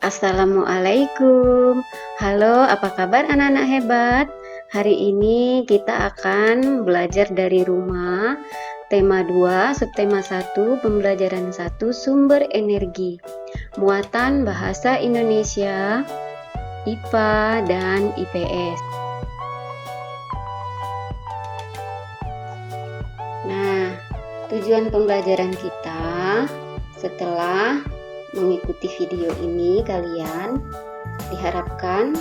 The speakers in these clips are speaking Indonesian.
Assalamualaikum. Halo, apa kabar anak-anak hebat? Hari ini kita akan belajar dari rumah. Tema 2, subtema 1, pembelajaran 1, sumber energi. Muatan bahasa Indonesia, IPA dan IPS. Nah, tujuan pembelajaran kita setelah mengikuti video ini, kalian diharapkan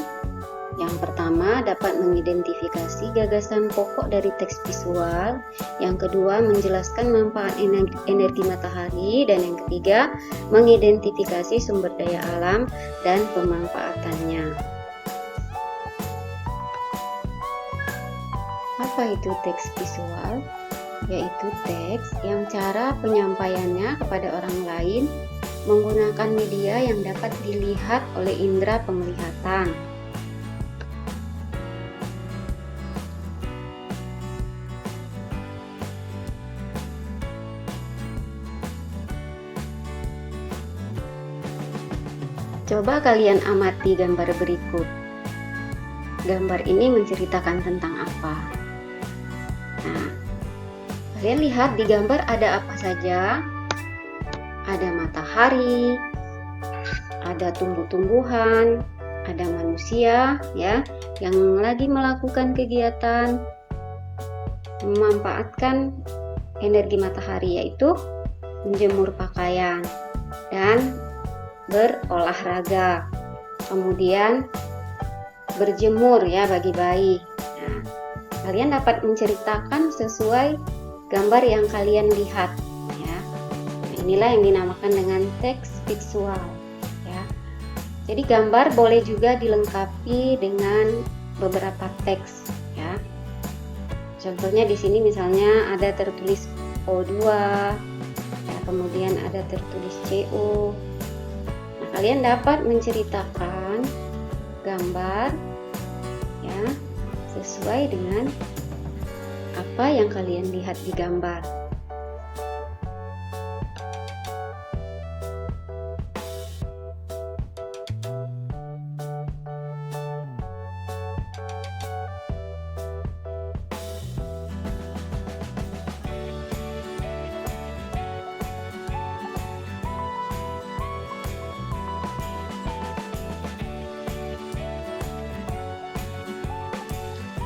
yang pertama dapat mengidentifikasi gagasan pokok dari teks visual, yang kedua menjelaskan manfaat energi matahari, dan yang ketiga mengidentifikasi sumber daya alam dan pemanfaatannya. Apa itu teks visual? Yaitu teks yang cara penyampaiannya kepada orang lain menggunakan media yang dapat dilihat oleh indera penglihatan. Coba kalian amati gambar berikut. Gambar ini menceritakan tentang apa? Nah, kalian lihat di gambar ada apa saja? Ada matahari, ada tumbuh-tumbuhan, ada manusia ya yang lagi melakukan kegiatan memanfaatkan energi matahari, yaitu menjemur pakaian dan berolahraga. Kemudian berjemur ya bagi bayi. Nah, kalian dapat menceritakan sesuai gambar yang kalian lihat. Inilah yang dinamakan dengan teks visual ya. Jadi gambar boleh juga dilengkapi dengan beberapa teks ya. Contohnya di sini misalnya ada tertulis O2 ya, kemudian ada tertulis CO. Nah, kalian dapat menceritakan gambar ya sesuai dengan apa yang kalian lihat di gambar.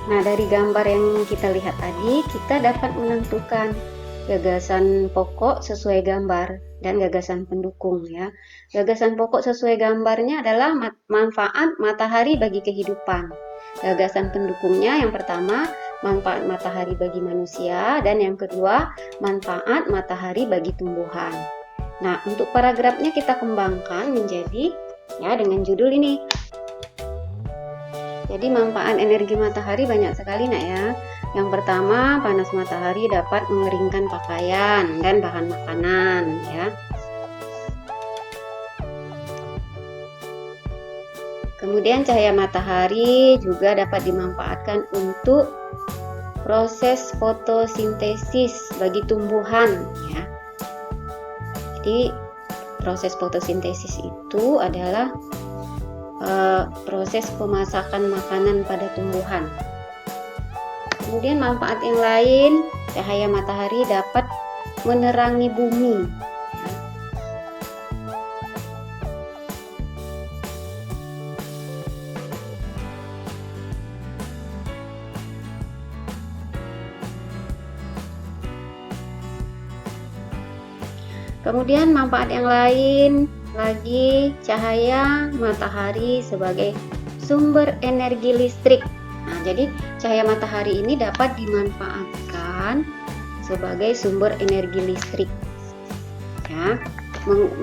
Nah, dari gambar yang kita lihat tadi, kita dapat menentukan gagasan pokok sesuai gambar dan gagasan pendukung ya. Gagasan pokok sesuai gambarnya adalah manfaat matahari bagi kehidupan. Gagasan pendukungnya yang pertama, manfaat matahari bagi manusia, dan yang kedua, manfaat matahari bagi tumbuhan. Nah, untuk paragrafnya kita kembangkan menjadi ya dengan judul ini. Jadi manfaat energi matahari banyak sekali nak ya. Yang pertama, panas matahari dapat mengeringkan pakaian dan bahan makanan ya. Kemudian cahaya matahari juga dapat dimanfaatkan untuk proses fotosintesis bagi tumbuhan ya. Jadi proses fotosintesis itu adalah proses pemasakan makanan pada tumbuhan. Kemudian manfaat yang lain, cahaya matahari dapat menerangi bumi. Kemudian manfaat yang lain lagi, cahaya matahari sebagai sumber energi listrik. Nah, jadi cahaya matahari ini dapat dimanfaatkan sebagai sumber energi listrik ya,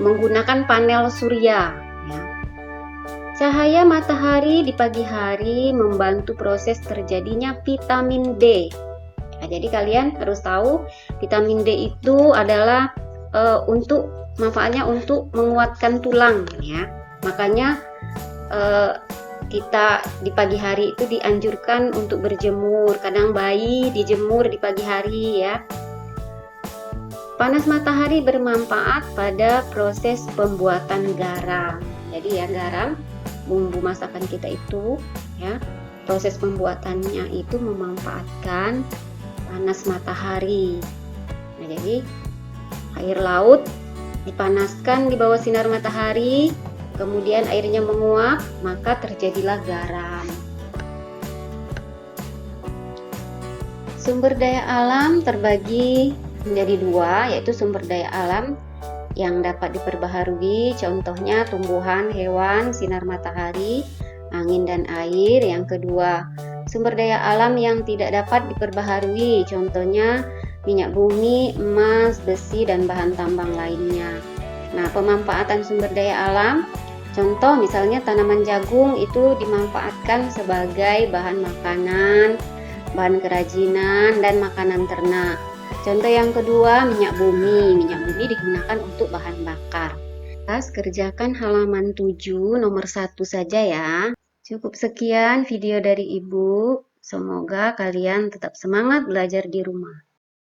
menggunakan panel surya ya. Cahaya matahari di pagi hari membantu proses terjadinya vitamin D. Nah, jadi kalian harus tahu vitamin D itu adalah manfaatnya untuk menguatkan tulang ya. Makanya kita di pagi hari itu dianjurkan untuk berjemur. Kadang bayi dijemur di pagi hari ya. Panas matahari bermanfaat pada proses pembuatan garam. Jadi ya, garam, bumbu masakan kita itu ya, proses pembuatannya itu memanfaatkan panas matahari. Nah, jadi air laut dipanaskan di bawah sinar matahari, kemudian airnya menguap, maka terjadilah garam. Sumber daya alam terbagi menjadi dua, yaitu sumber daya alam yang dapat diperbaharui, contohnya tumbuhan, hewan, sinar matahari, angin dan air. Yang kedua, sumber daya alam yang tidak dapat diperbaharui, contohnya minyak bumi, emas, besi, dan bahan tambang lainnya. Nah, pemanfaatan sumber daya alam, contoh misalnya tanaman jagung itu dimanfaatkan sebagai bahan makanan, bahan kerajinan, dan makanan ternak. Contoh yang kedua, minyak bumi. Minyak bumi digunakan untuk bahan bakar. Kerjakan halaman 7 nomor 1 saja ya. Cukup sekian video dari Ibu. Semoga kalian tetap semangat belajar di rumah.